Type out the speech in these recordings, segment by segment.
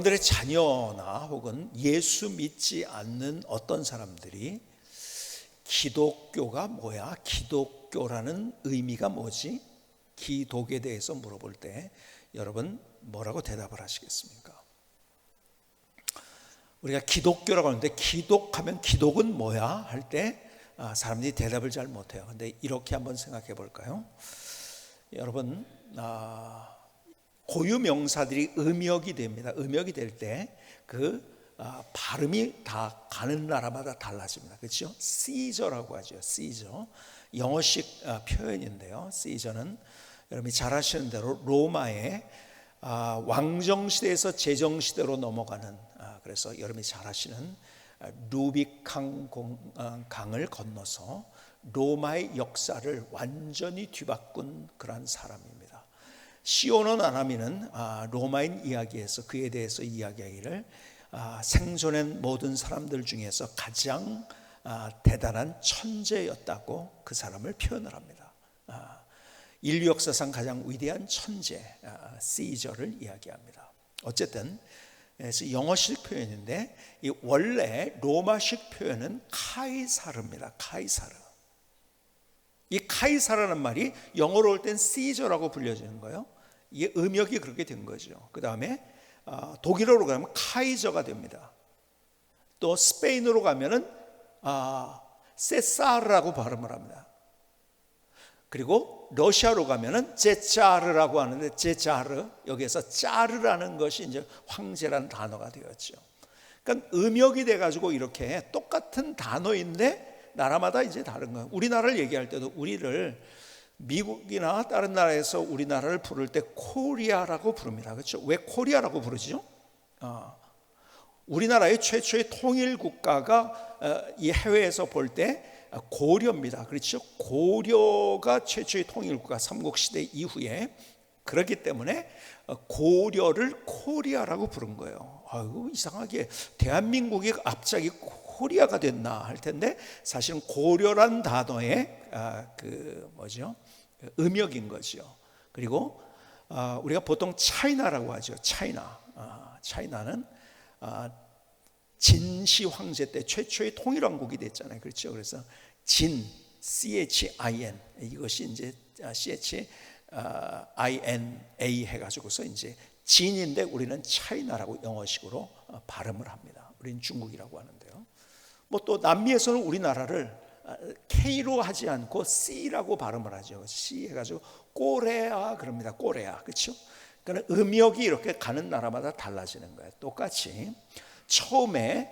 여러분들의 자녀나 혹은 예수 믿지 않는 어떤 사람들이 기독교가 뭐야? 기독교라는 의미가 뭐지? 기독에 대해서 물어볼 때 여러분 뭐라고 대답을 하시겠습니까? 우리가 기독교라고 하는데 기독하면 기독은 뭐야? 할 때 사람들이 대답을 잘 못해요. 근데 이렇게 한번 생각해 볼까요? 여러분 고유 명사들이 음역이 됩니다. 음역이 될 때 그 발음이 다 가는 나라마다 달라집니다. 그렇죠? 시저라고 하죠. 시저. 영어식 표현인데요. 시저는 여러분이 잘 아시는 대로 로마의 왕정시대에서 제정시대로 넘어가는, 그래서 여러분이 잘 아시는 루비칸 강을 건너서 로마의 역사를 완전히 뒤바꾼 그런 사람입니다. 시오노 나나미는 로마인 이야기에서 그에 대해서 이야기하기를 생존한 모든 사람들 중에서 가장 대단한 천재였다고 그 사람을 표현을 합니다. 인류 역사상 가장 위대한 천재 시저를 이야기합니다. 어쨌든 그래서 영어식 표현인데 이 원래 로마식 표현은 카이사르입니다. 카이사르. 이 카이사르라는 말이 영어로 올 땐 시저라고 불려지는 거예요. 이게 음역이 그렇게 된 거죠. 그 다음에 독일어로 가면 카이저가 됩니다. 또 스페인어로 가면은 세사르라고 발음을 합니다. 그리고 러시아로 가면은 제차르라고 하는데 제차르, 여기에서 짜르라는 것이 이제 황제라는 단어가 되었죠. 그러니까 음역이 돼가지고 이렇게 똑같은 단어인데 나라마다 이제 다른 거예요. 우리나라를 얘기할 때도 우리를 미국이나 다른 나라에서 우리나라를 부를 때 코리아라고 부릅니다. 그렇죠? 왜 코리아라고 부르죠? 우리나라의 최초의 통일 국가가 이 해외에서 볼 때 고려입니다. 그렇죠? 고려가 최초의 통일 국가 삼국시대 이후에, 그렇기 때문에 고려를 코리아라고 부른 거예요. 아이고 이상하게 대한민국이 갑자기 코리아가 됐나 할 텐데 사실은 고려란 단어의 음역인 거죠. 그리고 우리가 보통 차이나라고 하죠. 차이나는 진시 황제 때 최초의 통일왕국이 됐잖아요. 그렇죠? 그래서 진 CHIN 이것이 이제 CHINA 해가지고서 이제 진인데 우리는 차이나라고 영어식으로 발음을 합니다. 우리는 중국이라고 하는데요. 뭐 또 남미에서는 우리나라를 K로 하지 않고 C라고 발음을 하죠. C 해가지고 꼬레아 그럽니다. 꼬레아, 그렇죠? 그러니까 음역이 이렇게 가는 나라마다 달라지는 거예요. 똑같이 처음에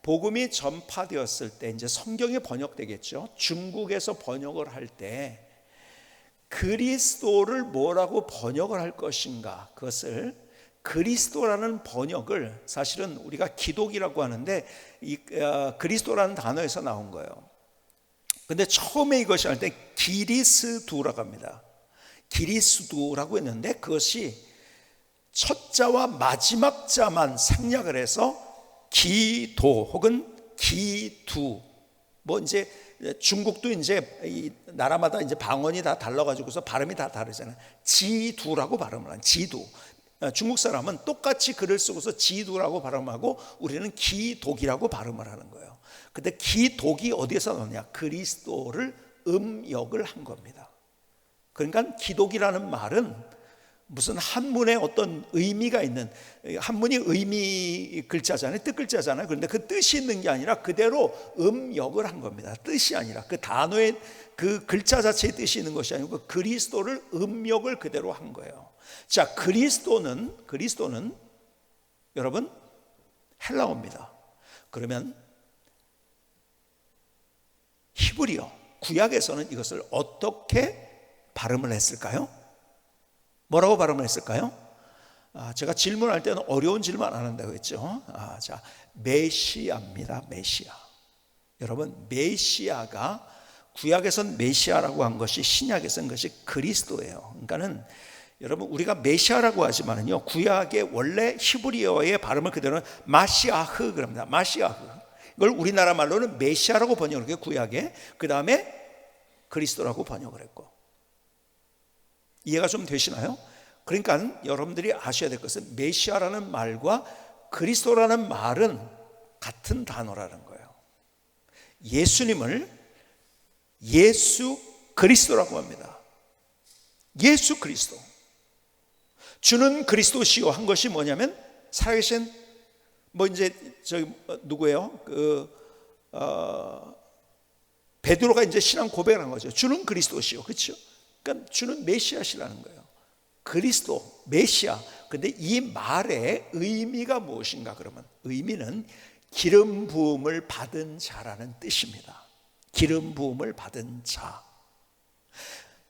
복음이 전파되었을 때 이제 성경이 번역되겠죠. 중국에서 번역을 할 때 그리스도를 뭐라고 번역을 할 것인가, 그것을 그리스도라는 번역을 사실은 우리가 기독이라고 하는데 이 그리스도라는 단어에서 나온 거예요. 근데 처음에 이것이 할 때 기리스두라고 합니다. 기리스두라고 했는데 그것이 첫 자와 마지막 자만 생략을 해서 기도 혹은 기두, 뭐 이제 중국도 이제 이 나라마다 이제 방언이 다 달라가지고서 발음이 다 다르잖아요. 지두라고 발음을 하는 지두. 중국 사람은 똑같이 글을 쓰고서 지두라고 발음하고 우리는 기독이라고 발음을 하는 거예요. 근데 기독이 어디에서 나오냐? 그리스도를 음역을 한 겁니다. 그러니까 기독이라는 말은 무슨 한문에 어떤 의미가 있는, 한문이 의미 글자잖아요. 뜻 글자잖아요. 그런데 그 뜻이 있는 게 아니라 그대로 음역을 한 겁니다. 뜻이 아니라 그 단어의 그 글자 자체의 뜻이 있는 것이 아니고 그 그리스도를 음역을 그대로 한 거예요. 자, 그리스도는 여러분 헬라어입니다. 그러면 히브리어 구약에서는 이것을 어떻게 발음을 했을까요? 뭐라고 발음을 했을까요? 제가 질문할 때는 어려운 질문 안 한다고 했죠. 자, 메시아입니다. 메시아. 여러분, 메시아가 구약에선 메시아라고 한 것이 신약에선 것이 그리스도예요. 그러니까는 여러분 우리가 메시아라고 하지만은요, 구약의 원래 히브리어의 발음을 그대로는 마시아흐 그럽니다. 마시아흐. 이걸 우리나라 말로는 메시아라고 번역을 해요. 구약에. 그 다음에 그리스도라고 번역을 했고. 이해가 좀 되시나요? 그러니까 여러분들이 아셔야 될 것은 메시아라는 말과 그리스도라는 말은 같은 단어라는 거예요. 예수님을 예수 그리스도라고 합니다. 예수 그리스도. 주는 그리스도시요 한 것이 뭐냐면 살아계신 이제 누구예요? 베드로가 이제 신앙 고백을 한 거죠. 주는 그리스도시요, 그렇죠? 그러니까 주는 메시아시라는 거예요. 그리스도, 메시아. 근데 이 말의 의미가 무엇인가 그러면 의미는 기름 부음을 받은 자라는 뜻입니다. 기름 부음을 받은 자.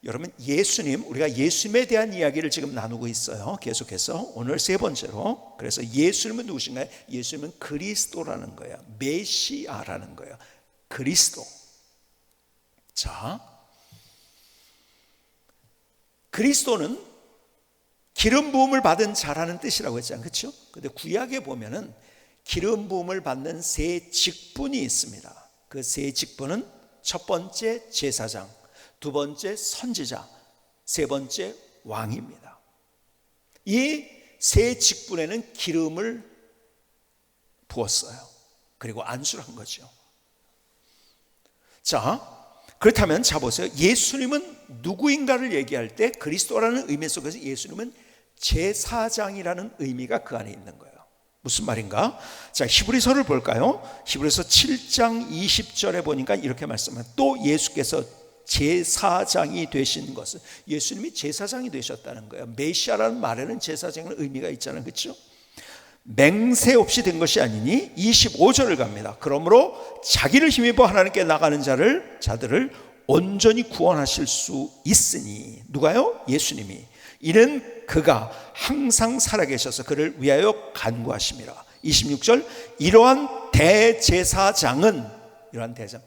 여러분, 예수님, 우리가 예수님에 대한 이야기를 지금 나누고 있어요. 계속해서 오늘 세 번째로. 그래서 예수님은 누구신가요? 예수님은 그리스도라는 거예요. 메시아라는 거예요. 그리스도. 자, 그리스도는 기름 부음을 받은 자라는 뜻이라고 했잖아요, 그렇죠? 근데 구약에 보면은 기름 부음을 받는 세 직분이 있습니다. 그 세 직분은 첫 번째 제사장, 두 번째 선지자, 세 번째 왕입니다. 이 세 직분에는 기름을 부었어요. 그리고 안수를 한 거죠. 자, 그렇다면 자 보세요. 예수님은 누구인가를 얘기할 때 그리스도라는 의미 속에서 예수님은 제사장이라는 의미가 그 안에 있는 거예요. 무슨 말인가? 자, 히브리서를 볼까요? 히브리서 7장 20절에 보니까 이렇게 말씀합니다. 또 예수께서 제사장이 되신 것은 예수님이 제사장이 되셨다는 거예요. 메시아라는 말에는 제사장의 의미가 있잖아요, 그렇죠? 맹세 없이 된 것이 아니니 25절을 갑니다. 그러므로 자기를 힘입어 하나님께 나가는 자들을 온전히 구원하실 수 있으니 누가요? 예수님이. 이는 그가 항상 살아계셔서 그를 위하여 간구하심이라. 26절 이러한 대제사장은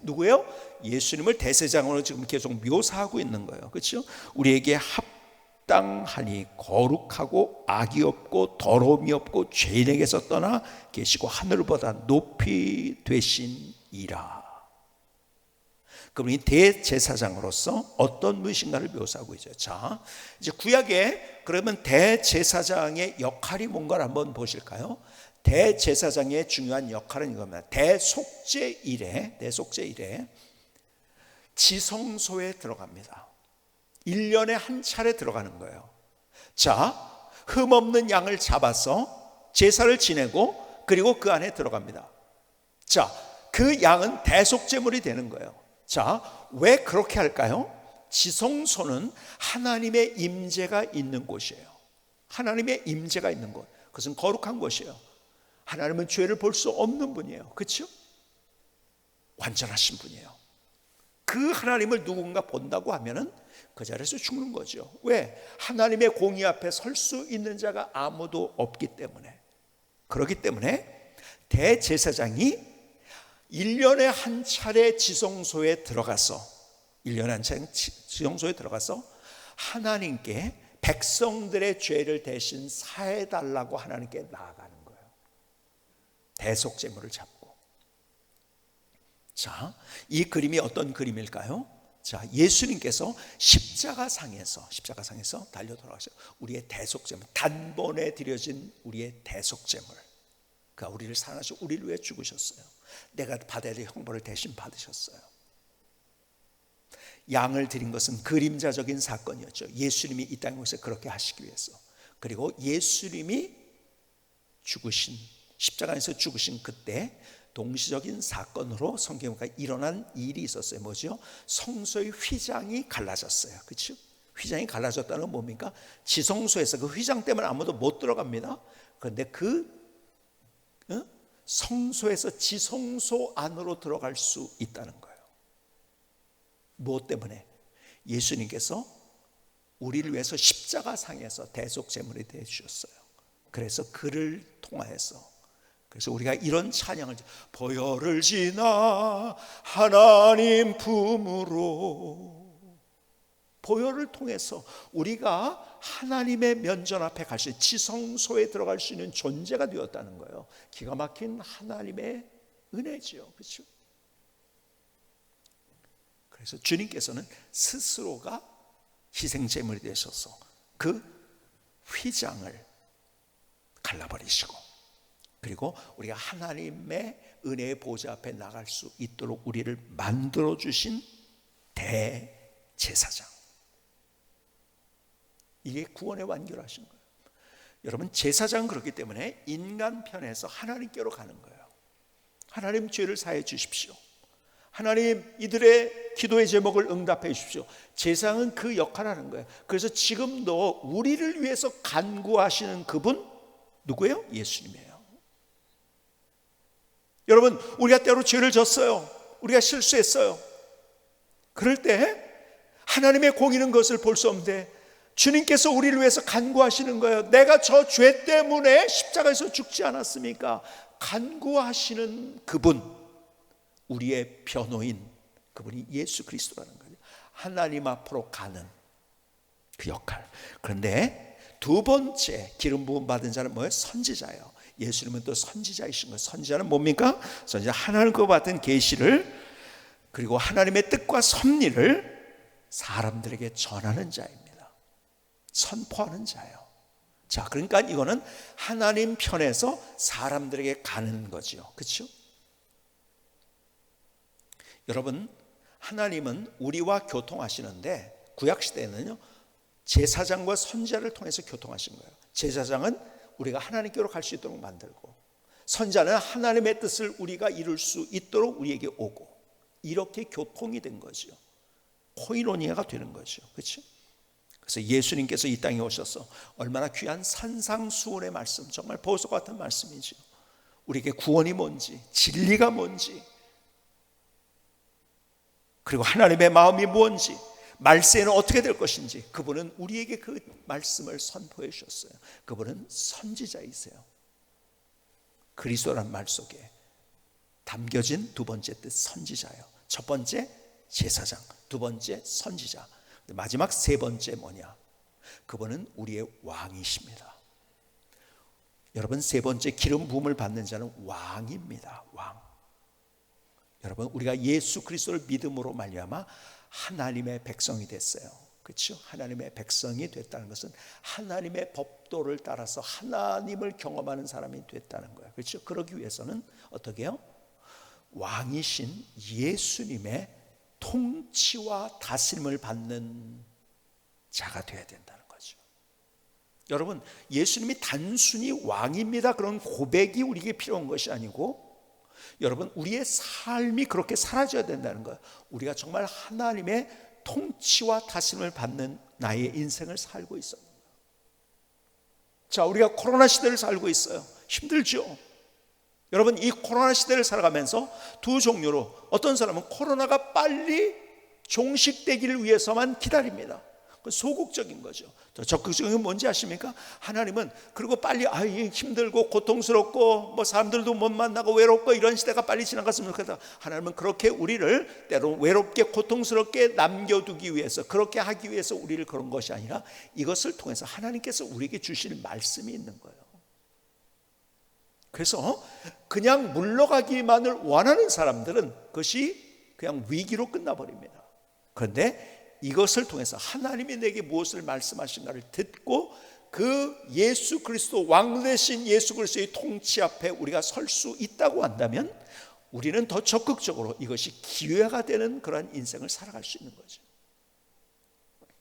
누구예요? 예수님을 대제사장으로 지금 계속 묘사하고 있는 거예요. 그렇죠? 우리에게 합당하니 거룩하고 악이 없고 더러움이 없고 죄인에게서 떠나 계시고 하늘보다 높이 되신이라. 그럼 이 대제사장으로서 어떤 분이신가를 묘사하고 있죠. 자, 이제 구약에 그러면 대제사장의 역할이 뭔가를 한번 보실까요? 대제사장의 중요한 역할은 이겁니다. 대속죄 이래 지성소에 들어갑니다. 1년에 한 차례 들어가는 거예요. 자, 흠없는 양을 잡아서 제사를 지내고 그리고 그 안에 들어갑니다. 자, 그 양은 대속제물이 되는 거예요. 자, 왜 그렇게 할까요? 지성소는 하나님의 임재가 있는 곳이에요. 하나님의 임재가 있는 곳. 그것은 거룩한 곳이에요. 하나님은 죄를 볼 수 없는 분이에요. 그렇죠? 완전하신 분이에요. 그 하나님을 누군가 본다고 하면은 그 자리에서 죽는 거죠. 왜? 하나님의 공의 앞에 설 수 있는 자가 아무도 없기 때문에. 그렇기 때문에 대제사장이 1년에 한 차례 지성소에 들어가서 하나님께 백성들의 죄를 대신 사해달라고 하나님께 나아가는 거예요. 대속제물을 잡고. 자, 이 그림이 어떤 그림일까요? 자, 예수님께서 십자가상에서 달려 돌아가셔서 우리의 대속제물, 단번에 드려진 우리의 대속제물, 그가 우리를 사랑하시고 우리를 위해 죽으셨어요. 내가 받아야 될 형벌을 대신 받으셨어요. 양을 드린 것은 그림자적인 사건이었죠. 예수님이 이 땅에서 그렇게 하시기 위해서. 그리고 예수님이 십자가에서 죽으신 그때 동시적인 사건으로 성경에 일어난 일이 있었어요. 뭐죠? 성소의 휘장이 갈라졌어요. 그렇죠? 휘장이 갈라졌다는 건 뭡니까? 지성소에서 그 휘장 때문에 아무도 못 들어갑니다. 그런데 성소에서 지성소 안으로 들어갈 수 있다는 거예요. 무엇 때문에? 예수님께서 우리를 위해서 십자가상에서 대속제물이 되어 주셨어요. 그래서 그를 통하여서, 그래서 우리가 이런 찬양을, 보혈을 지나 하나님 품으로, 보혈을 통해서 우리가 하나님의 면전 앞에 갈 수 있는, 지성소에 들어갈 수 있는 존재가 되었다는 거예요. 기가 막힌 하나님의 은혜지요. 그렇죠? 그래서 주님께서는 스스로가 희생제물이 되셔서 그 휘장을 갈라버리시고 그리고 우리가 하나님의 은혜의 보좌 앞에 나갈 수 있도록 우리를 만들어 주신 대제사장. 이게 구원의 완결하신 거예요. 여러분, 제사장은 그렇기 때문에 인간 편에서 하나님께로 가는 거예요. 하나님, 죄를 사해 주십시오. 하나님, 이들의 기도의 제목을 응답해 주십시오. 제사장은 그 역할을 하는 거예요. 그래서 지금도 우리를 위해서 간구하시는 그분 누구예요? 예수님이에요. 여러분, 우리가 때로 죄를 졌어요. 우리가 실수했어요. 그럴 때 하나님의 공의는 것을 볼 수 없는데 주님께서 우리를 위해서 간구하시는 거예요. 내가 저 죄 때문에 십자가에서 죽지 않았습니까? 간구하시는 그분, 우리의 변호인, 그분이 예수 그리스도라는 거예요. 하나님 앞으로 가는 그 역할. 그런데 두 번째 기름 부음 받은 자는 뭐예요? 선지자예요. 예수님은 또 선지자이신 거예요. 선지자는 뭡니까? 선지자, 하나님과 받은 계시를, 그리고 하나님의 뜻과 섭리를 사람들에게 전하는 자입니다. 선포하는 자예요. 자, 그러니까 이거는 하나님 편에서 사람들에게 가는 거죠. 그렇죠? 여러분, 하나님은 우리와 교통하시는데 구약 시대에는요, 제사장과 선지자를 통해서 교통하신 거예요. 제사장은 우리가 하나님께로 갈 수 있도록 만들고, 선지자는 하나님의 뜻을 우리가 이룰 수 있도록 우리에게 오고, 이렇게 교통이 된 거죠. 코이노니아가 되는 거죠. 그렇죠? 그래서 예수님께서 이 땅에 오셔서 얼마나 귀한 산상수훈의 말씀, 정말 보석 같은 말씀이죠. 우리에게 구원이 뭔지, 진리가 뭔지, 그리고 하나님의 마음이 뭔지, 말세는 어떻게 될 것인지, 그분은 우리에게 그 말씀을 선포해 주셨어요. 그분은 선지자이세요. 그리스도라는 말 속에 담겨진 두 번째 뜻, 선지자예요. 첫 번째 제사장, 두 번째 선지자, 마지막 세 번째 뭐냐? 그분은 우리의 왕이십니다. 여러분, 세 번째 기름 부음을 받는 자는 왕입니다. 왕. 여러분, 우리가 예수 그리스도를 믿음으로 말미암아 하나님의 백성이 됐어요. 그렇죠? 하나님의 백성이 됐다는 것은 하나님의 법도를 따라서 하나님을 경험하는 사람이 됐다는 거예요. 그렇죠? 그러기 위해서는 어떻게 해요? 왕이신 예수님의 통치와 다스림을 받는 자가 되어야 된다는 거죠. 여러분, 예수님이 단순히 왕입니다, 그런 고백이 우리에게 필요한 것이 아니고, 여러분, 우리의 삶이 그렇게 사라져야 된다는 거예요. 우리가 정말 하나님의 통치와 다스림을 받는 나의 인생을 살고 있어요. 자, 우리가 코로나 시대를 살고 있어요. 힘들죠? 여러분, 이 코로나 시대를 살아가면서 두 종류로, 어떤 사람은 코로나가 빨리 종식되기를 위해서만 기다립니다. 그건 소극적인 거죠. 더 적극적인 건 뭔지 아십니까? 하나님은 그리고 빨리 힘들고 고통스럽고 사람들도 못 만나고 외롭고 이런 시대가 빨리 지나갔으면 좋겠다. 하나님은 그렇게 우리를 때로 외롭게 고통스럽게 남겨두기 위해서, 그렇게 하기 위해서 우리를 그런 것이 아니라 이것을 통해서 하나님께서 우리에게 주실 말씀이 있는 거예요. 그래서 그냥 물러가기만을 원하는 사람들은 그것이 그냥 위기로 끝나버립니다. 그런데 이것을 통해서 하나님이 내게 무엇을 말씀하신가를 듣고 그 예수 그리스도, 왕 되신 예수 그리스도의 통치 앞에 우리가 설 수 있다고 한다면 우리는 더 적극적으로 이것이 기회가 되는 그러한 인생을 살아갈 수 있는 거죠.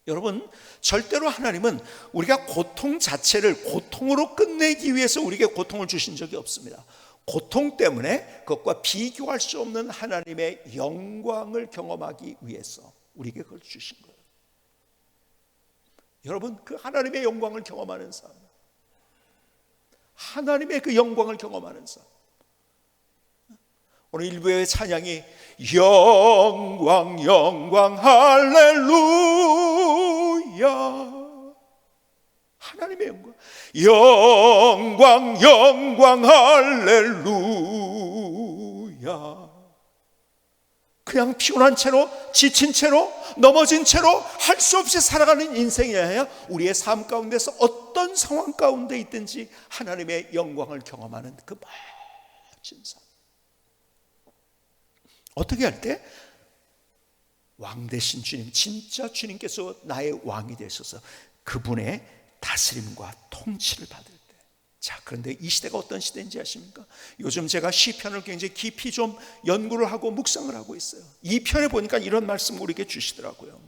여러분, 절대로 하나님은 우리가 고통 자체를 고통으로 끝내기 위해서 우리에게 고통을 주신 적이 없습니다. 고통 때문에 그것과 비교할 수 없는 하나님의 영광을 경험하기 위해서 우리에게 그걸 주신 거예요. 여러분, 그 하나님의 영광을 경험하는 사람, 하나님의 그 영광을 경험하는 사람, 오늘 일부의 찬양이 영광 영광 할렐루야, 하나님의 영광, 영광 영광 할렐루야. 그냥 피곤한 채로, 지친 채로, 넘어진 채로 할 수 없이 살아가는 인생이 아니라 우리의 삶 가운데서 어떤 상황 가운데 있든지 하나님의 영광을 경험하는 그 멋진 삶. 어떻게 할 때? 왕 되신 주님, 진짜 주님께서 나의 왕이 되셔서 그분의 다스림과 통치를 받을 때. 자, 그런데 이 시대가 어떤 시대인지 아십니까? 요즘 제가 시편을 굉장히 깊이 좀 연구를 하고 묵상을 하고 있어요. 이 편에 보니까 이런 말씀 우리에게 주시더라고요.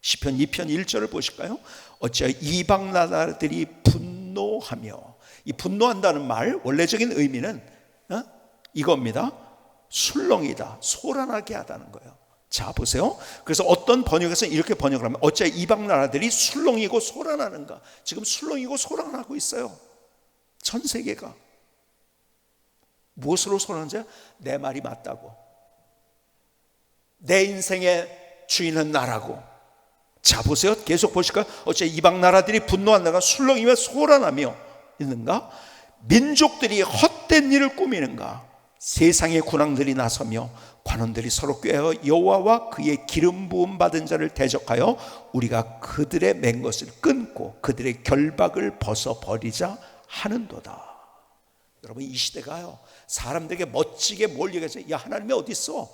시편 2편 1절을 보실까요? 어찌하여 이방 나라들이 분노하며, 이 분노한다는 말 원래적인 의미는 이겁니다. 술렁이다, 소란하게 하다는 거예요. 자, 보세요. 그래서 어떤 번역에서는 이렇게 번역을 하면 어찌하여 이방 나라들이 술렁이고 소란하는가. 지금 술렁이고 소란하고 있어요. 전 세계가. 무엇으로 소란하죠? 내 말이 맞다고, 내 인생의 주인은 나라고. 자, 보세요. 계속 보실까요? 어찌하여 이방 나라들이 분노한다가 술렁이며 소란하며 있는가? 민족들이 헛된 일을 꾸미는가? 세상의 군왕들이 나서며 관원들이 서로 꾀하여 여호와와 그의 기름 부음 받은 자를 대적하여 우리가 그들의 맨 것을 끊고 그들의 결박을 벗어버리자 하는도다. 여러분, 이 시대가요, 사람들에게 멋지게 뭘 얘기하죠? 야, 하나님이 어디 있어?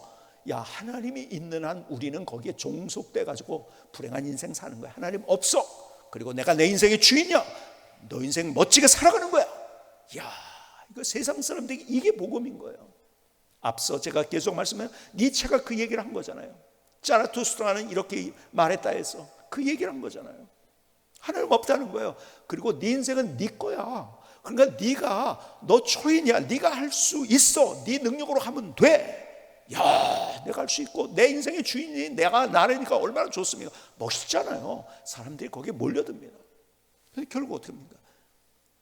야, 하나님이 있는 한 우리는 거기에 종속돼 가지고 불행한 인생 사는 거야. 하나님 없어. 그리고 내가 내 인생의 주인이야. 너 인생 멋지게 살아가는 거야. 야, 이거 세상 사람들에게 이게 복음인 거예요. 앞서 제가 계속 말씀해요. 니체가 그 얘기를 한 거잖아요. 자라투스트라는 이렇게 말했다 해서 그 얘기를 한 거잖아요. 하나님 없다는 거예요. 그리고 네 인생은 네 거야. 그러니까 네가, 너 초인이야. 네가 할 수 있어. 네 능력으로 하면 돼. 야, 내가 할 수 있고 내 인생의 주인이 내가 나라니까 얼마나 좋습니까? 멋있잖아요. 사람들이 거기에 몰려듭니다. 결국 어떻게 합니까?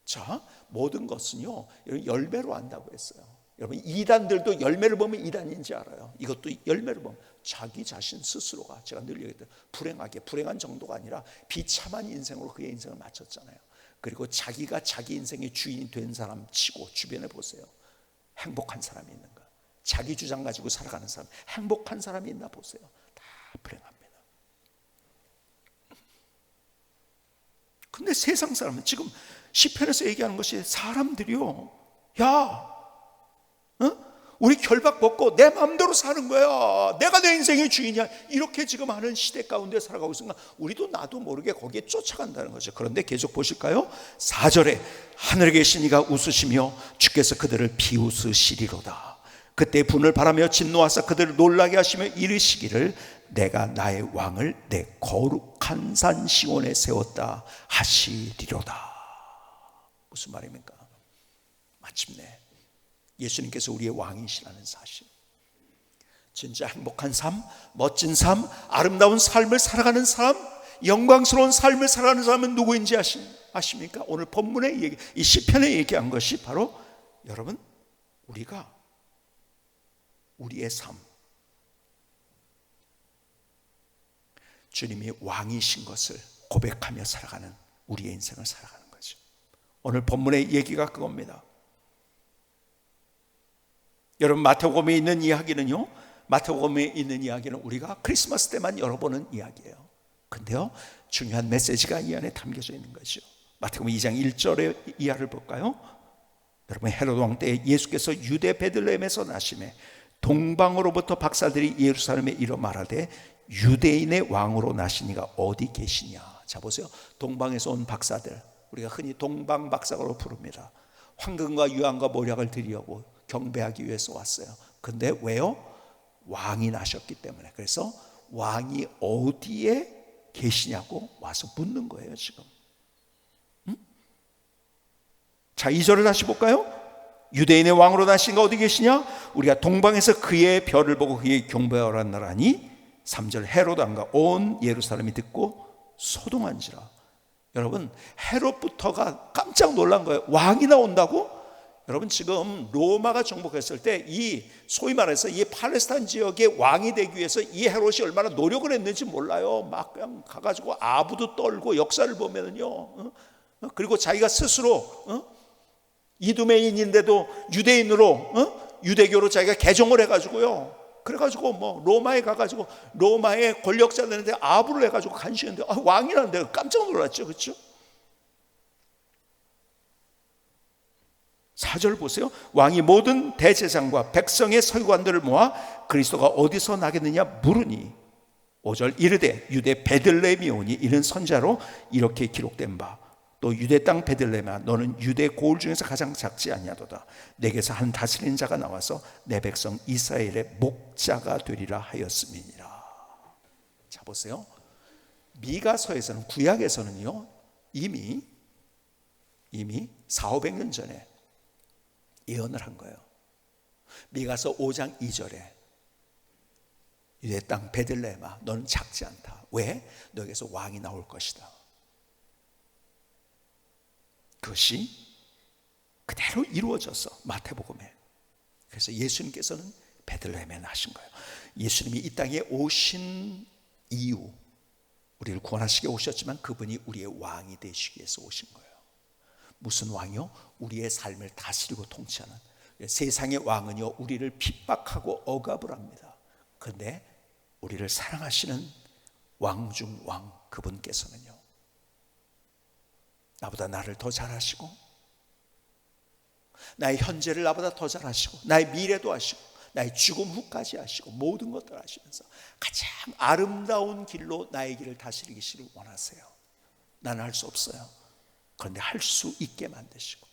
자, 모든 것은요, 열매로 한다고 했어요. 여러분, 이단들도 열매를 보면 이단인지 알아요. 이것도 열매를 보면 자기 자신 스스로가, 제가 늘 얘기했던 불행한 정도가 아니라 비참한 인생으로 그의 인생을 마쳤잖아요. 그리고 자기가 자기 인생의 주인이 된 사람 치고 주변에 보세요. 행복한 사람이 있는가? 자기 주장 가지고 살아가는 사람, 행복한 사람이 있나 보세요. 다 불행합니다. 근데 세상 사람은 지금 시편에서 얘기하는 것이, 사람들이요, 야, 우리 결박 벗고 내 마음대로 사는 거야. 내가 내 인생의 주인이야. 이렇게 지금 하는 시대 가운데 살아가고 있으니까 우리도 나도 모르게 거기에 쫓아간다는 거죠. 그런데 계속 보실까요? 4절에 하늘에 계신 이가 웃으시며 주께서 그들을 비웃으시리로다. 그때 분을 바라며 진노하사 그들을 놀라게 하시며 이르시기를 내가 나의 왕을 내 거룩한 산 시온에 세웠다 하시리로다. 무슨 말입니까? 마침내 예수님께서 우리의 왕이시라는 사실, 진짜 행복한 삶, 멋진 삶, 아름다운 삶을 살아가는 사람, 영광스러운 삶을 살아가는 사람은 누구인지 아십니까? 오늘 본문의 얘기, 이 시편에 얘기한 것이 바로 여러분, 우리의 삶, 주님이 왕이신 것을 고백하며 살아가는 우리의 인생을 살아가는 거죠. 오늘 본문의 얘기가 그겁니다. 여러분, 마태복음에 있는 이야기는요, 마태복음에 있는 이야기는 우리가 크리스마스 때만 열어보는 이야기예요. 근데요, 중요한 메시지가 이 안에 담겨져 있는 거죠. 마태복음 2장 1절의 이하를 볼까요? 여러분, 헤롯 왕 때 예수께서 유대 베들레헴에서 나심에 동방으로부터 박사들이 예루살렘에 이르러 말하되 유대인의 왕으로 나시니가 어디 계시냐. 자, 보세요. 동방에서 온 박사들, 우리가 흔히 동방 박사로 부릅니다. 황금과 유황과 모략을 드리려고 경배하기 위해서 왔어요. 근데 왜요? 왕이 나셨기 때문에. 그래서 왕이 어디에 계시냐고 와서 묻는 거예요, 지금. 자, 2절을 다시 볼까요? 유대인의 왕으로 나신 가 어디 계시냐? 우리가 동방에서 그의 별을 보고 그의 경배하러 나라니. 3절, 헤롯 왕과 온 예루살렘이 듣고 소동한지라. 여러분, 헤롯부터가 깜짝 놀란 거예요. 왕이 나온다고? 여러분, 지금 로마가 정복했을 때 이 소위 말해서 이 팔레스타인 지역의 왕이 되기 위해서 이 헤롯이 얼마나 노력을 했는지 몰라요. 막 그냥 가가지고 아부도 떨고 역사를 보면은요. 그리고 자기가 스스로 이두메인인데도 유대인으로 유대교로 자기가 개종을 해가지고요. 그래가지고 뭐 로마에 가가지고 로마의 권력자들한테 아부를 해가지고 간신했는데 왕이라는데 깜짝 놀랐죠, 그렇죠? 4절 보세요. 왕이 모든 대제사장과 백성의 서기관들을 모아 그리스도가 어디서 나겠느냐 물으니 5절 이르되 유대 베들레헴이 오니 이는 선자로 이렇게 기록된 바 또 유대 땅 베들레헴아 너는 유대 고을 중에서 가장 작지 아니하도다. 내게서 한 다스리는 자가 나와서 내 백성 이스라엘의 목자가 되리라 하였음이니라. 자 보세요. 미가서에서는, 구약에서는요 이미 400~500년 전에 예언을 한 거예요. 미가서 5장 2절에 유대 땅 베들레헴아 너는 작지 않다. 왜? 너에게서 왕이 나올 것이다. 그것이 그대로 이루어져서 마태복음에. 그래서 예수님께서는 베들레헴에 나신 거예요. 예수님이 이 땅에 오신 이유, 우리를 구원하시기 오셨지만 그분이 우리의 왕이 되시기 위해서 오신 거예요. 무슨 왕이요? 우리의 삶을 다스리고 통치하는. 세상의 왕은요 우리를 핍박하고 억압을 합니다. 그런데 우리를 사랑하시는 왕 중 왕, 그분께서는요 나보다 나를 더 잘 아시고, 나의 현재를 나보다 더 잘 아시고, 나의 미래도 아시고, 나의 죽음 후까지 아시고, 모든 것들을 아시면서 가장 아름다운 길로 나의 길을 다스리기를 원하세요. 나는 할 수 없어요. 그런데 할 수 있게 만드시고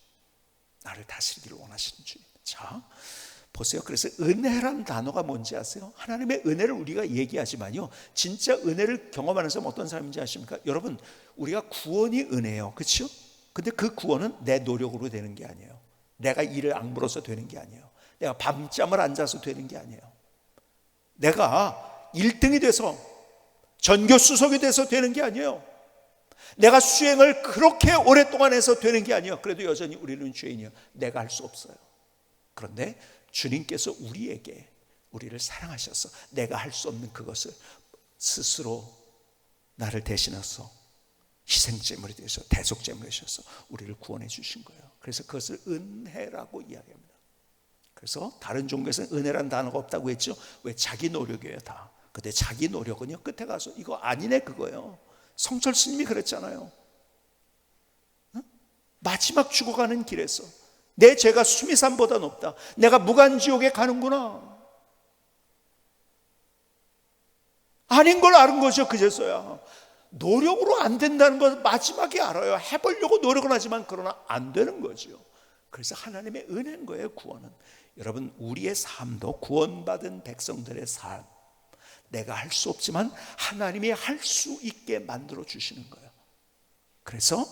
나를 다스리기를 원하시는 주님. 자 보세요. 그래서 은혜란 단어가 뭔지 아세요? 하나님의 은혜를 우리가 얘기하지만요 진짜 은혜를 경험하는 사람은 어떤 사람인지 아십니까? 여러분, 우리가 구원이 은혜예요, 그렇죠? 근데 그 구원은 내 노력으로 되는 게 아니에요. 내가 이를 악물어서 되는 게 아니에요. 내가 밤잠을 안 자서 되는 게 아니에요. 내가 1등이 돼서 전교수석이 돼서 되는 게 아니에요. 내가 수행을 그렇게 오랫동안 해서 되는 게 아니에요. 그래도 여전히 우리는 죄인이에요. 내가 할 수 없어요. 그런데 주님께서 우리에게, 우리를 사랑하셔서 내가 할 수 없는 그것을 스스로 나를 대신해서 희생제물이 되셔서, 대속제물이 되셔서 우리를 구원해 주신 거예요. 그래서 그것을 은혜라고 이야기합니다. 그래서 다른 종교에서는 은혜란 단어가 없다고 했죠. 왜? 자기 노력이에요 다. 근데 자기 노력은요 끝에 가서 이거 아니네 그거예요. 성철 스님이 그랬잖아요. 마지막 죽어가는 길에서 내 죄가 수미산보다 높다. 내가 무간지옥에 가는구나. 아닌 걸 아는 거죠. 그제서야. 노력으로 안 된다는 걸 마지막에 알아요. 해보려고 노력은 하지만 그러나 안 되는 거죠. 그래서 하나님의 은혜인 거예요, 구원은. 여러분, 우리의 삶도 구원받은 백성들의 삶, 내가 할 수 없지만 하나님이 할 수 있게 만들어 주시는 거예요. 그래서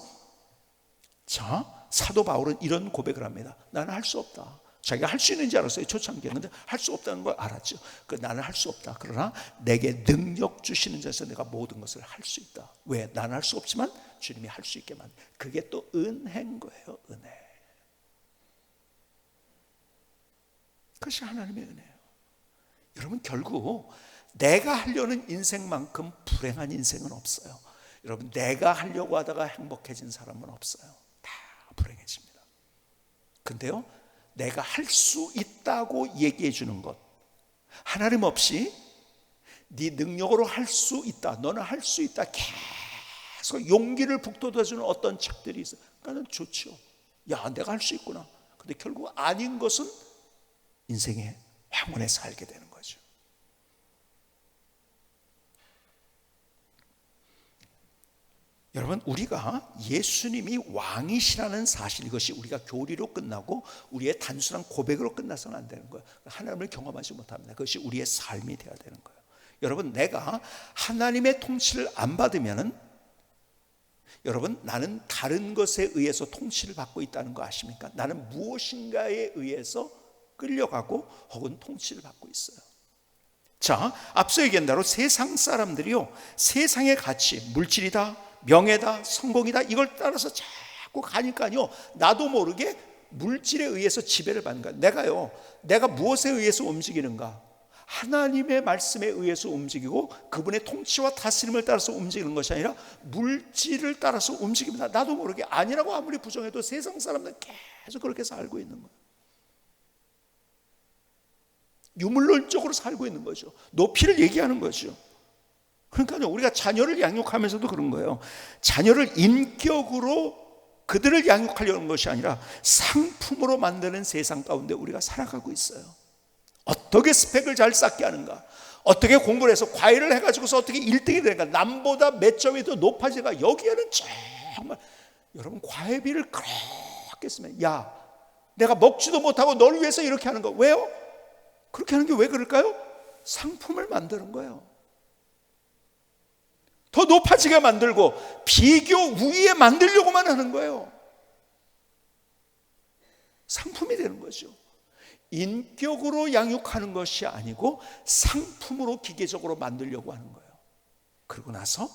자, 사도 바울은 이런 고백을 합니다. 나는 할 수 없다. 자기가 할 수 있는지 알았어요, 초창기에. 근데 할 수 없다는 걸 알았죠. 나는 할 수 없다. 그러나 내게 능력 주시는 자에서 내가 모든 것을 할 수 있다. 왜? 나는 할 수 없지만 주님이 할 수 있게 만든. 그게 또 은혜인 거예요, 은혜. 그것이 하나님의 은혜예요. 여러분, 결국 내가 하려는 인생만큼 불행한 인생은 없어요. 여러분, 내가 하려고 하다가 행복해진 사람은 없어요. 다 불행해집니다. 근데요, 내가 할 수 있다고 얘기해 주는 것, 하나님 없이 네 능력으로 할 수 있다, 너는 할 수 있다, 계속 용기를 북돋아주는 어떤 책들이 있어요. 그러니까 좋죠. 야, 내가 할 수 있구나. 근데 결국 아닌 것은 인생의 황혼에 살게 되는 거죠. 여러분, 우리가 예수님이 왕이시라는 사실, 이것이 우리가 교리로 끝나고 우리의 단순한 고백으로 끝나서는 안 되는 거예요. 하나님을 경험하지 못합니다. 그것이 우리의 삶이 되어야 되는 거예요. 여러분, 내가 하나님의 통치를 안 받으면은, 여러분, 나는 다른 것에 의해서 통치를 받고 있다는 거 아십니까? 나는 무엇인가에 의해서 끌려가고 혹은 통치를 받고 있어요. 자, 앞서 얘기한 대로 세상 사람들이요, 세상의 가치, 물질이다, 명예다, 성공이다, 이걸 따라서 자꾸 가니까요, 나도 모르게 물질에 의해서 지배를 받는 거야. 내가 무엇에 의해서 움직이는가? 하나님의 말씀에 의해서 움직이고 그분의 통치와 다스림을 따라서 움직이는 것이 아니라 물질을 따라서 움직입니다. 나도 모르게. 아니라고 아무리 부정해도 세상 사람들은 계속 그렇게 살고 있는 거예요. 유물론적으로 살고 있는 거죠. 높이를 얘기하는 거죠. 그러니까요, 우리가 자녀를 양육하면서도 그런 거예요. 자녀를 인격으로 그들을 양육하려는 것이 아니라 상품으로 만드는 세상 가운데 우리가 살아가고 있어요. 어떻게 스펙을 잘 쌓게 하는가, 어떻게 공부를 해서 과외를 해가지고서 어떻게 1등이 되는가, 남보다 몇 점이 더 높아지가, 여기에는 정말 여러분, 과외비를 그렇게 쓰면, 야, 내가 먹지도 못하고 널 위해서 이렇게 하는 거 왜요? 그렇게 하는 게 왜 그럴까요? 상품을 만드는 거예요. 더 높아지게 만들고 비교 우위에 만들려고만 하는 거예요. 상품이 되는 거죠. 인격으로 양육하는 것이 아니고 상품으로 기계적으로 만들려고 하는 거예요. 그러고 나서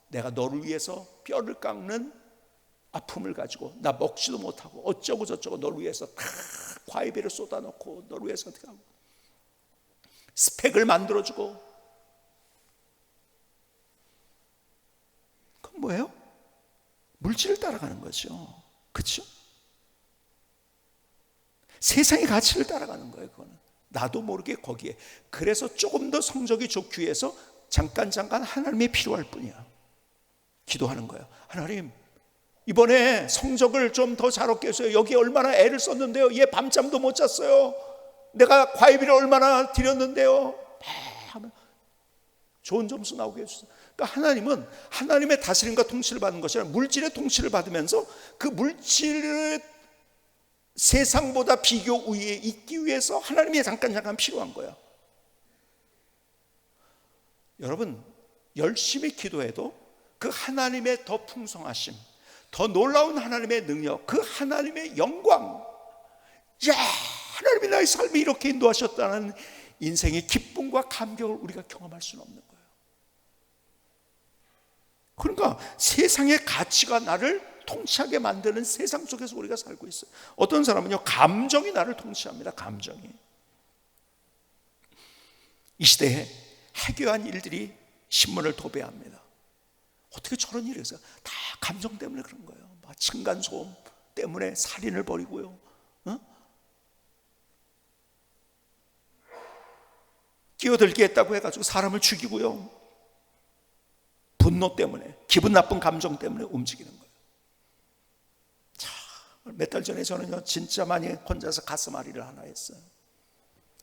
내가 너를 위해서 뼈를 깎는 아픔을 가지고 나 먹지도 못하고 어쩌고 저쩌고 너를 위해서 다 과외비를 쏟아놓고 너를 위해서 어떻게 하고 스펙을 만들어주고, 그건 뭐예요? 물질을 따라가는 거죠. 그렇죠? 세상의 가치를 따라가는 거예요. 그거는 나도 모르게 거기에. 그래서 조금 더 성적이 좋기 위해서 잠깐 하나님이 필요할 뿐이야. 기도하는 거예요. 하나님, 이번에 성적을 좀 더 잘 얻게 해서요. 여기에 얼마나 애를 썼는데요. 얘 밤잠도 못 잤어요. 내가 과외비를 얼마나 드렸는데요. 하면 좋은 점수 나오게 해주세요. 그러니까 하나님은 하나님의 다스림과 통치를 받는 것이 아니라 물질의 통치를 받으면서 그 물질의 세상보다 비교 우위에 있기 위해서 하나님이 잠깐 필요한 거예요. 여러분, 열심히 기도해도 그 하나님의 더 풍성하심, 더 놀라운 하나님의 능력, 그 하나님의 영광, 야, 하나님이 나의 삶을 이렇게 인도하셨다는 인생의 기쁨과 감격을 우리가 경험할 수는 없는 거예요. 그러니까 세상의 가치가 나를 통치하게 만드는 세상 속에서 우리가 살고 있어요. 어떤 사람은요, 감정이 나를 통치합니다. 감정이. 이 시대에 해괴한 일들이 신문을 도배합니다. 어떻게 저런 일이 있어요? 다 감정 때문에 그런 거예요. 막 층간소음 때문에 살인을 벌이고요, 끼어들게 했다고 해가지고 사람을 죽이고요, 분노 때문에, 기분 나쁜 감정 때문에 움직이는 거예요. 몇 달 전에 저는요, 진짜 많이 혼자서 가슴앓이를 하나 했어요.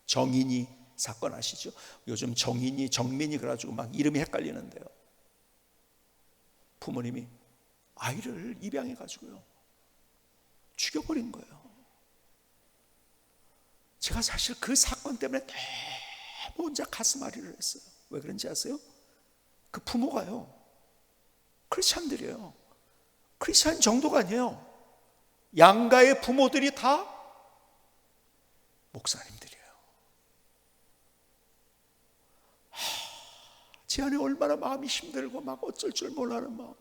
정인이 사건 아시죠? 요즘 정인이, 정민이 그래가지고 막 이름이 헷갈리는데요, 부모님이 아이를 입양해가지고요 죽여버린 거예요. 제가 사실 그 사건 때문에 너무 혼자 가슴앓이를 했어요. 왜 그런지 아세요? 그 부모가요, 크리스찬들이에요. 크리스찬 정도가 아니에요. 양가의 부모들이 다 목사님들이에요. 제 안에 얼마나 마음이 힘들고 막 어쩔 줄 몰라하는 마음.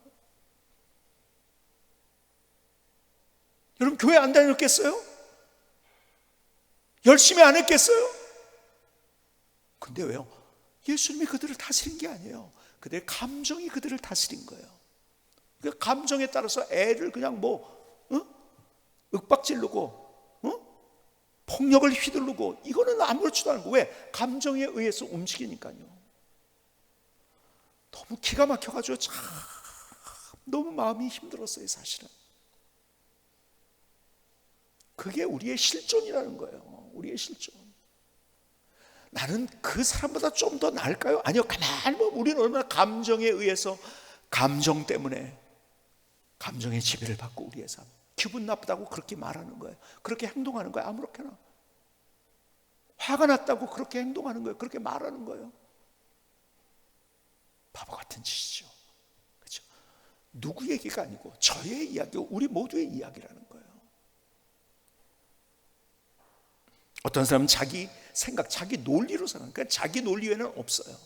여러분, 교회 안 다녔겠어요? 열심히 안 했겠어요? 근데 왜요? 예수님이 그들을 다스린 게 아니에요. 그들의 감정이 그들을 다스린 거예요. 그 감정에 따라서 애를 그냥 윽박지르고 폭력을 휘두르고, 이거는 아무렇지도 않고, 왜? 감정에 의해서 움직이니까요. 너무 기가 막혀가지고 참 너무 마음이 힘들었어요, 사실은. 그게 우리의 실존이라는 거예요. 우리의 실존. 나는 그 사람보다 좀 더 나을까요? 아니요, 가만히 보면 우리는 얼마나 감정에 의해서, 감정 때문에 감정의 지배를 받고 우리의 삶, 기분 나쁘다고 그렇게 말하는 거예요. 그렇게 행동하는 거예요. 아무렇게나. 화가 났다고 그렇게 행동하는 거예요. 그렇게 말하는 거예요. 바보 같은 짓이죠. 그렇죠? 누구 얘기가 아니고 저의 이야기고 우리 모두의 이야기라는 거예요. 어떤 사람은 자기 생각, 자기 논리로 사는, 그러니까 자기 논리 외에는 없어요.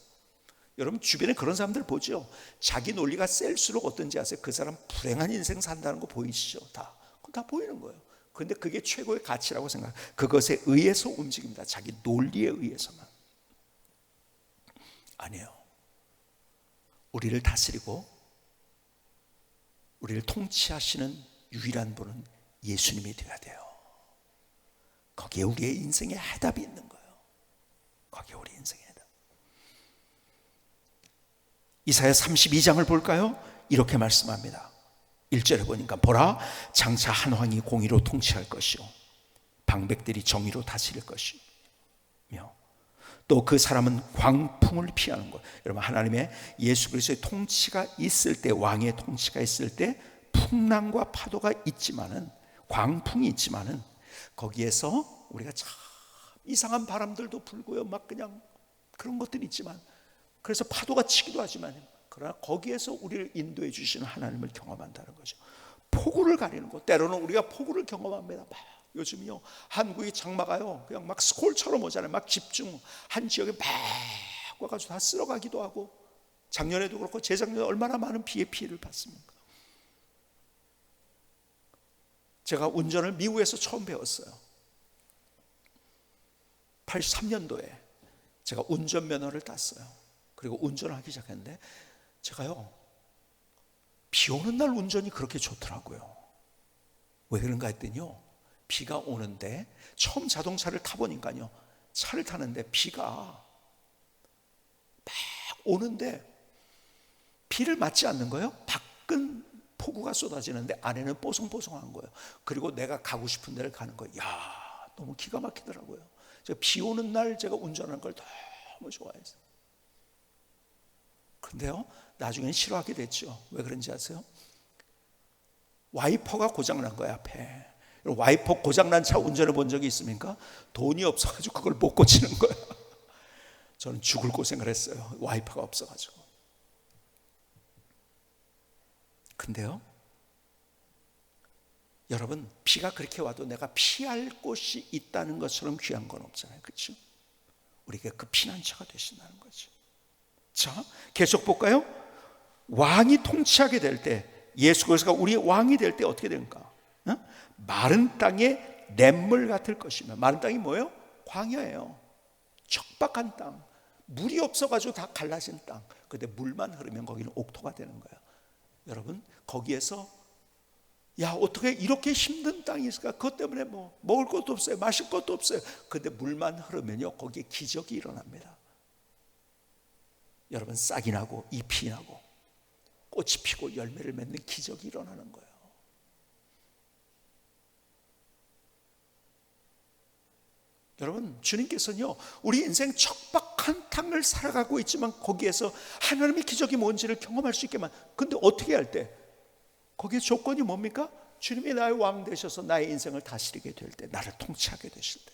여러분 주변에 그런 사람들 보죠. 자기 논리가 셀수록 어떤지 아세요? 그 사람 불행한 인생 산다는 거 보이시죠? 다 보이는 거예요. 그런데 그게 최고의 가치라고 생각해요. 그것에 의해서 움직입니다. 자기 논리에 의해서만. 아니에요. 우리를 다스리고 우리를 통치하시는 유일한 분은 예수님이 되어야 돼요. 거기에 우리의 인생의 해답이 있는 거예요. 거기에 우리 인생의 해답. 이사야 32장을 볼까요? 이렇게 말씀합니다. 1절에 보니까 보라, 장차 한 왕이 공의로 통치할 것이요 방백들이 정의로 다스릴 것이며 또 그 사람은 광풍을 피하는 것. 여러분, 하나님의 예수 그리스도의 통치가 있을 때, 왕의 통치가 있을 때 풍랑과 파도가 있지만은, 광풍이 있지만은, 거기에서 우리가 참 이상한 바람들도 불고요, 막 그냥 그런 것들이 있지만, 그래서 파도가 치기도 하지만, 그러나 거기에서 우리를 인도해 주시는 하나님을 경험한다는 거죠. 폭우를 가리는 것, 때로는 우리가 폭우를 경험합니다. 막 요즘요 한국이 장마가요 그냥 막 스콜처럼 오잖아요. 막 집중 한 지역에 막 와가지고 다 쓸어가기도 하고, 작년에도 그렇고 재작년에 얼마나 많은 비의 피해를 봤습니까? 제가 운전을 미국에서 처음 배웠어요. 83년도에 제가 운전면허를 땄어요. 그리고 운전을 하기 시작했는데, 제가요 비 오는 날 운전이 그렇게 좋더라고요. 왜 그런가 했더니요, 비가 오는데 처음 자동차를 타보니까요, 차를 타는데 비가 막 오는데 비를 맞지 않는 거예요. 밖은 폭우가 쏟아지는데 안에는 뽀송뽀송한 거예요. 그리고 내가 가고 싶은 데를 가는 거예요. 야, 너무 기가 막히더라고요. 제가 비 오는 날 제가 운전하는 걸 너무 좋아했어요. 그런데요 나중엔 싫어하게 됐죠. 왜 그런지 아세요? 와이퍼가 고장난 거예요, 앞에. 와이퍼 고장난 차 운전해 본 적이 있습니까? 돈이 없어가지고 그걸 못 고치는 거예요. 저는 죽을 고생을 했어요, 와이퍼가 없어가지고. 근데요 여러분, 비가 그렇게 와도 내가 피할 곳이 있다는 것처럼 귀한 건 없잖아요, 그렇죠? 우리가 그 피난처가 되신다는 거죠. 자, 계속 볼까요? 왕이 통치하게 될 때, 예수 그리스도가 우리의 왕이 될 때 어떻게 됩니까? 마른 땅에 냇물 같을 것이며. 마른 땅이 뭐예요? 광야예요. 척박한 땅, 물이 없어가지고 다 갈라진 땅. 근데 물만 흐르면 거기는 옥토가 되는 거예요. 여러분, 거기에서 야, 어떻게 이렇게 힘든 땅이 있을까? 그것 때문에 뭐 먹을 것도 없어요, 마실 것도 없어요. 근데 물만 흐르면요 거기에 기적이 일어납니다. 여러분, 싹이 나고 잎이 나고 꽃이 피고 열매를 맺는 기적이 일어나는 거예요. 여러분, 주님께서는요 우리 인생 척박한 땅을 살아가고 있지만 거기에서 하나님의 기적이 뭔지를 경험할 수 있게만. 근데 어떻게 할 때? 거기에 조건이 뭡니까? 주님이 나의 왕 되셔서 나의 인생을 다스리게 될 때, 나를 통치하게 되실 때.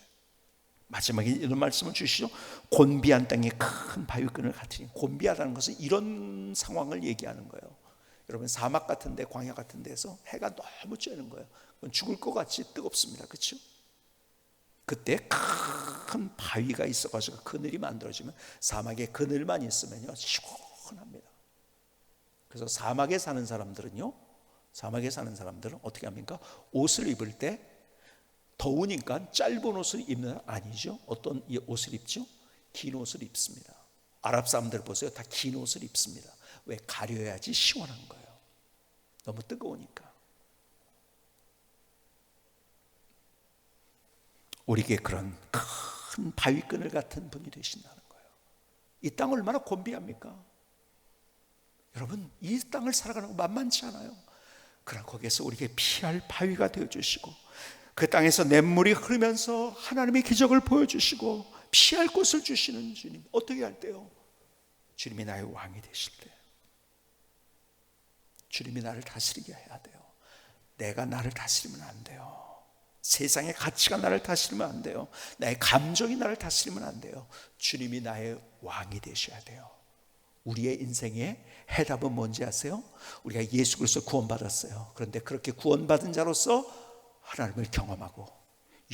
마지막에 이런 말씀을 주시죠. 곤비한 땅에 큰 바위끈을 같으니. 곤비하다는 것은 이런 상황을 얘기하는 거예요. 여러분, 사막 같은 데, 광야 같은 데서 해가 너무 쬐는 거예요. 그건 죽을 것 같이 뜨겁습니다, 그렇죠? 그때 큰 바위가 있어가지고 그늘이 만들어지면, 사막에 그늘만 있으면요 시원합니다. 그래서 사막에 사는 사람들은 어떻게 합니까? 옷을 입을 때 더우니까 짧은 옷을 입는, 아니죠. 어떤 옷을 입죠? 긴 옷을 입습니다. 아랍 사람들 보세요, 다 긴 옷을 입습니다. 왜? 가려야지 시원한 거예요. 너무 뜨거우니까. 우리에게 그런 큰 바위끈을 같은 분이 되신다는 거예요. 이 땅 얼마나 곤비합니까? 여러분, 이 땅을 살아가는 거 만만치 않아요. 그러나 거기에서 우리에게 피할 바위가 되어주시고, 그 땅에서 냇물이 흐르면서 하나님의 기적을 보여주시고 피할 곳을 주시는 주님. 어떻게 할 때요? 주님이 나의 왕이 되실 때, 주님이 나를 다스리게 해야 돼요. 내가 나를 다스리면 안 돼요. 세상의 가치가 나를 다스리면 안 돼요. 나의 감정이 나를 다스리면 안 돼요. 주님이 나의 왕이 되셔야 돼요. 우리의 인생의 해답은 뭔지 아세요? 우리가 예수 그리스도 구원받았어요. 그런데 그렇게 구원받은 자로서 하나님을 경험하고,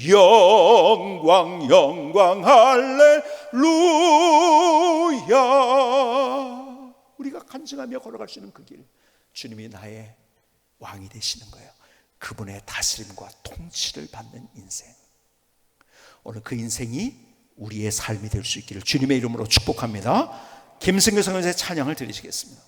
영광 영광 할렐루야, 우리가 간증하며 걸어갈 수 있는 그 길, 주님이 나의 왕이 되시는 거예요. 그분의 다스림과 통치를 받는 인생. 오늘 그 인생이 우리의 삶이 될 수 있기를 주님의 이름으로 축복합니다. 김승규 선교사의 찬양을 드리시겠습니다.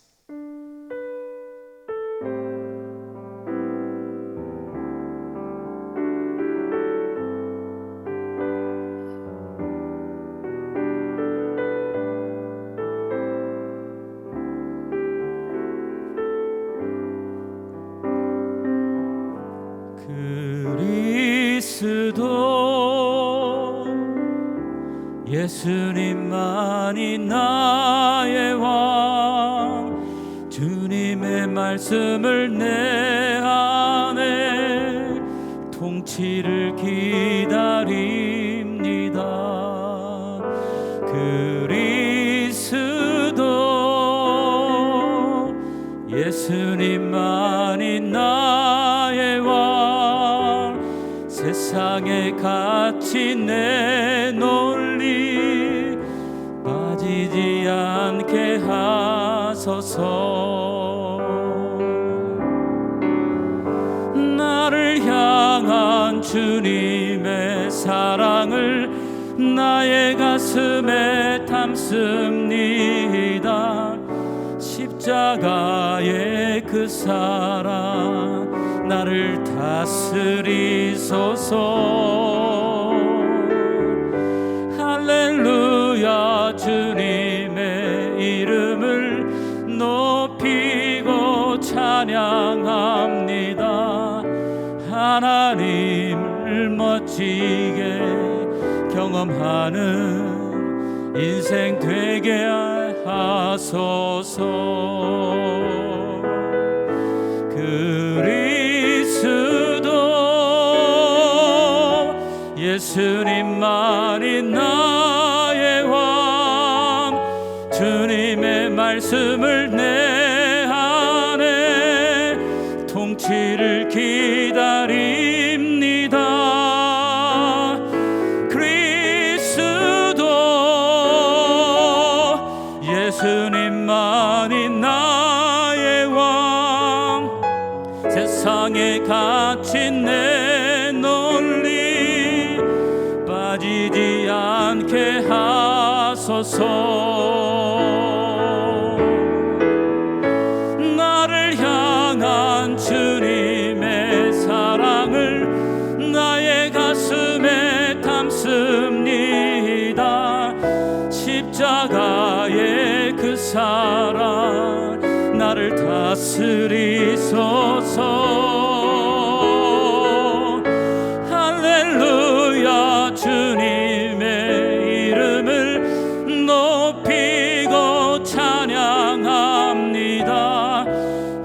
예수님만이 나의 왕, 주님의 말씀을 통치를 기다립니다. 그리스도 예수님만이 나의 왕, 세상의 가치 내놓으리 빠지지 않게 하소서. 나를 향한 주님의 사랑을 나의 가슴에 담습니다. 십자가의 그 사랑 나를 다스리소서. 할렐루야, 주님의 이름을 높이고 찬양합니다. 하나님을 멋지게 경험하는 인생 되게 하소서. 그리스도 예수님만이 나의 왕, 주님의 말씀을 내 안에 통치를 기다립니다. 그리스도 예수님만이 나의 왕, 세상의 가치 내놓으리 빠지지 않게 하소서. 나를 향한 주님의 사랑을 나의 가슴에 담습니다. 십자가의 그 사랑 나를 다스리소서. 할렐루야, 주님의 이름을 높이고 찬양합니다.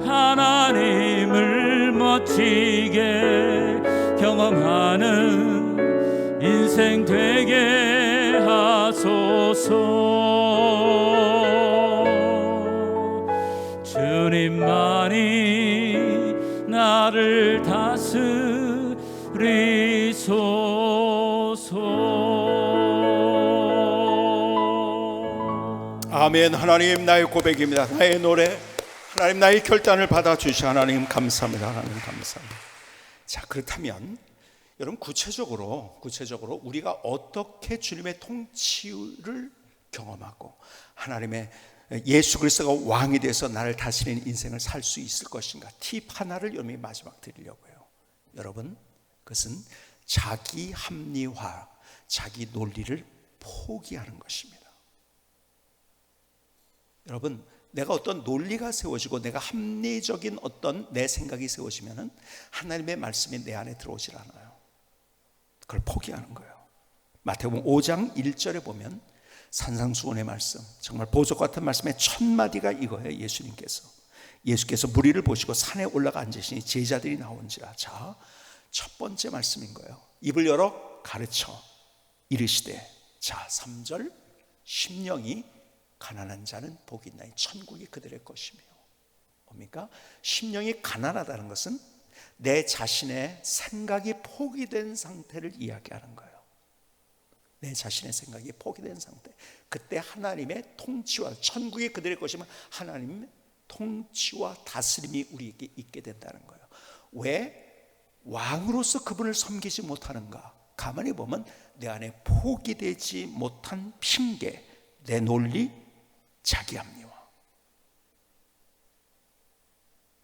하나님을 멋지게 경험하는 인생 되게 하소서. 주님만이 나를 다스리소서. 아멘. 하나님, 나의 고백입니다. 나의 노래. 하나님, 나의 결단을 받아주시 하나님 감사합니다. 하나님 감사합니다. 자, 그렇다면 여러분 구체적으로 우리가 어떻게 주님의 통치를 경험하고 하나님의 예수 그리스도가 왕이 돼서 나를 다스리는 인생을 살 수 있을 것인가, 팁 하나를 여러분이 마지막 드리려고 해요. 여러분, 그것은 자기 합리화, 자기 논리를 포기하는 것입니다. 여러분, 내가 어떤 논리가 세워지고 내가 합리적인 어떤 내 생각이 세워지면은 하나님의 말씀이 내 안에 들어오질 않아요. 그걸 포기하는 거예요. 마태복음 5장 1절에 보면 산상수훈의 말씀, 정말 보석 같은 말씀의 첫 마디가 이거예요. 예수께서 무리를 보시고 산에 올라가 앉으시니 제자들이 나온지라. 자, 첫 번째 말씀인 거예요. 입을 열어 가르쳐 이르시되, 자 3절, 심령이 가난한 자는 복이 있나니 천국이 그들의 것이며. 뭡니까? 심령이 가난하다는 것은 내 자신의 생각이 포기된 상태를 이야기하는 거예요. 내 자신의 생각이 포기된 상태. 그때 하나님의 통치와, 천국이 그들의 것이면 하나님의 통치와 다스림이 우리에게 있게 된다는 거예요. 왜 왕으로서 그분을 섬기지 못하는가? 가만히 보면 내 안에 포기되지 못한 핑계, 내 논리, 자기 합리화.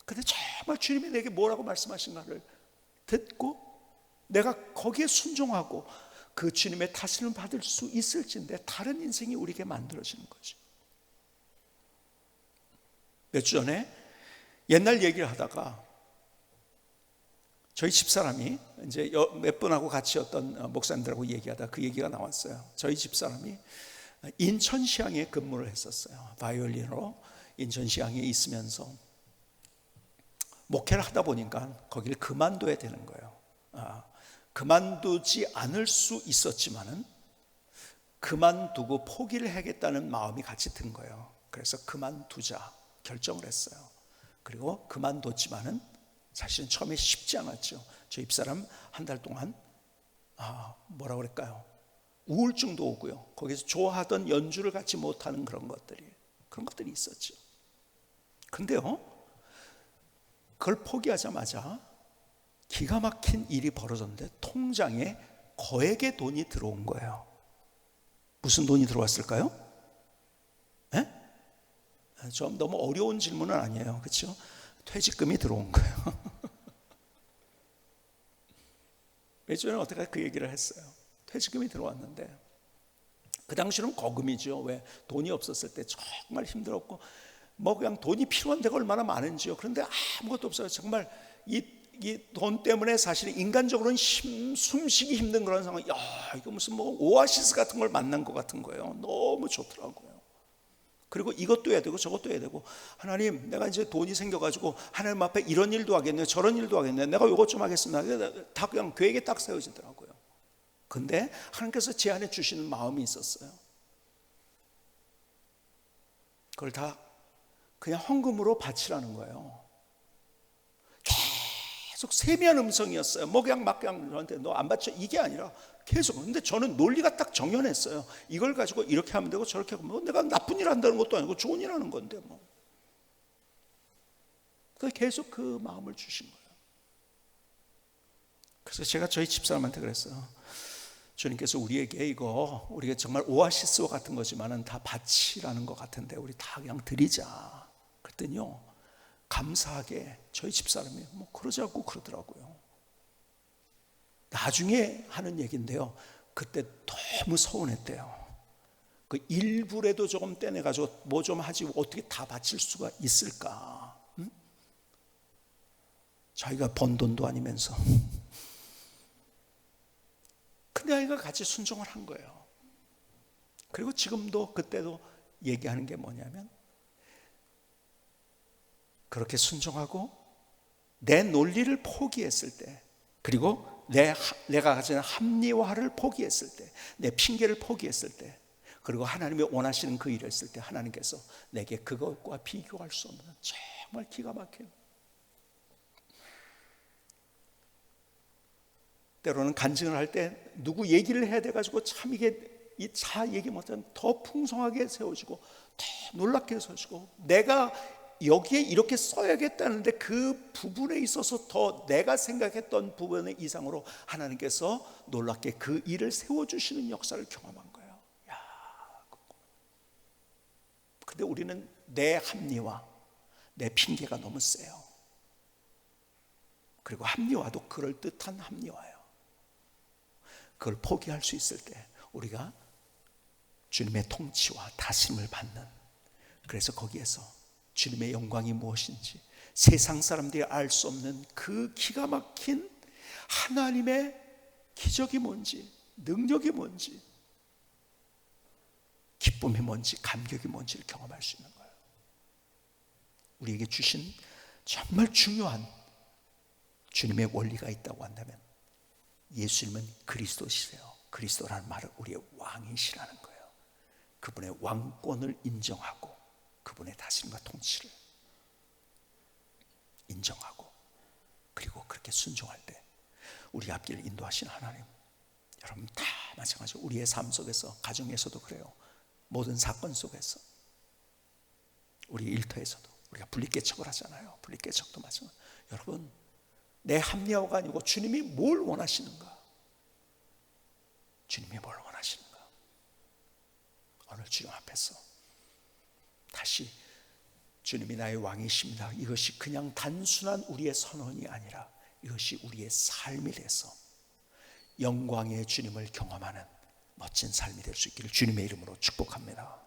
근데 정말 주님이 내게 뭐라고 말씀하신가를 듣고 내가 거기에 순종하고 그 주님의 다스림을 받을 수 있을진데 다른 인생이 우리에게 만들어지는 거죠. 몇 주 전에 옛날 얘기를 하다가 저희 집사람이 이제 몇 분하고 같이 어떤 목사님들하고 얘기하다 그 얘기가 나왔어요. 저희 집사람이 인천시향에 근무를 했었어요. 바이올린으로 인천시향에 있으면서 목회를 하다 보니까 거기를 그만둬야 되는 거예요. 그만두지 않을 수 있었지만은 그만두고 포기를 해야겠다는 마음이 같이 든 거예요. 그래서 그만두자 결정을 했어요. 그리고 그만뒀지만은 사실은 처음에 쉽지 않았죠. 저 집사람 한 달 동안 뭐라 그럴까요? 우울증도 오고요. 거기서 좋아하던 연주를 같이 못하는 그런 것들이 있었죠. 근데요, 그걸 포기하자마자 기가 막힌 일이 벌어졌는데 통장에 거액의 돈이 들어온 거예요. 무슨 돈이 들어왔을까요? 좀 너무 어려운 질문은 아니에요. 그렇죠? 퇴직금이 들어온 거예요. 몇 주에 어떻게 그 얘기를 했어요. 퇴직금이 들어왔는데 그 당시는 거금이죠. 왜? 돈이 없었을 때 정말 힘들었고 뭐 그냥 돈이 필요한 데가 얼마나 많은지요. 그런데 아무것도 없어요. 정말 이 돈 때문에 사실 인간적으로는 숨쉬기 힘든 그런 상황. 이거 무슨 뭐 오아시스 같은 걸 만난 것 같은 거예요. 너무 좋더라고요. 그리고 이것도 해야 되고 저것도 해야 되고, 하나님 내가 이제 돈이 생겨가지고 하나님 앞에 이런 일도 하겠네 저런 일도 하겠네, 내가 이것 좀 하겠습니다. 다 그냥 계획에 딱 세워지더라고요. 근데 하나님께서 제안해 주시는 마음이 있었어요. 그걸 다 그냥 헌금으로 바치라는 거예요. 계속 세미한 음성이었어요. 뭐 그냥 막 그냥 저한테 너 안 바쳐 이게 아니라 계속. 근데 저는 논리가 딱 정연했어요. 이걸 가지고 이렇게 하면 되고 저렇게 하면 내가 나쁜 일 한다는 것도 아니고 좋은 일 하는 건데 뭐. 그래서 계속 그 마음을 주신 거예요. 그래서 제가 저희 집사람한테 그랬어요. 주님께서 우리에게 이거 우리가 정말 오아시스와 같은 거지만은 다 바치라는 것 같은데 우리 다 그냥 드리자. 그랬더니요, 감사하게 저희 집사람이 뭐 그러자고 그러더라고요. 나중에 하는 얘기인데요, 그때 너무 서운했대요. 그 일부라도 조금 떼내가지고 뭐 좀 하지 어떻게 다 바칠 수가 있을까? 응? 자기가 번 돈도 아니면서. 근데 아이가 같이 순종을 한 거예요. 그리고 지금도 그때도 얘기하는 게 뭐냐면, 그렇게 순종하고 내 논리를 포기했을 때, 그리고 내가 가진 합리화를 포기했을 때, 내 핑계를 포기했을 때, 그리고 하나님이 원하시는 그 일을 했을 때 하나님께서 내게 그것과 비교할 수 없는 정말 기가 막혀요. 때로는 간증을 할 때 누구 얘기를 해야 돼가지고 참 이게 이 자 얘기 못하면 더 풍성하게 세워지고 더 놀랍게 세워지고, 내가 여기에 이렇게 써야겠다는데 그 부분에 있어서 더 내가 생각했던 부분의 이상으로 하나님께서 놀랍게 그 일을 세워주시는 역사를 경험한 거예요. 근데 우리는 내 합리화, 내 핑계가 너무 세요. 그리고 합리화도 그럴듯한 합리화예요. 그걸 포기할 수 있을 때 우리가 주님의 통치와 다스림을 받는, 그래서 거기에서 주님의 영광이 무엇인지 세상 사람들이 알 수 없는 그 기가 막힌 하나님의 기적이 뭔지, 능력이 뭔지, 기쁨이 뭔지, 감격이 뭔지를 경험할 수 있는 거예요. 우리에게 주신 정말 중요한 주님의 원리가 있다고 한다면 예수님은 그리스도시세요. 그리스도라는 말은 우리의 왕이시라는 거예요. 그분의 왕권을 인정하고 그분의 다스림과 통치를 인정하고, 그리고 그렇게 순종할 때 우리 앞길을 인도하시는 하나님, 여러분 다 마찬가지로 우리의 삶 속에서, 가정에서도 그래요. 모든 사건 속에서, 우리 일터에서도 우리가 분리개척을 하잖아요. 분리개척도 마찬가지로. 여러분, 내 합리화가 아니고 주님이 뭘 원하시는가, 주님이 뭘 원하시는가, 오늘 주님 앞에서 다시 주님이 나의 왕이십니다, 이것이 그냥 단순한 우리의 선언이 아니라 이것이 우리의 삶이 돼서 영광의 주님을 경험하는 멋진 삶이 될 수 있기를 주님의 이름으로 축복합니다.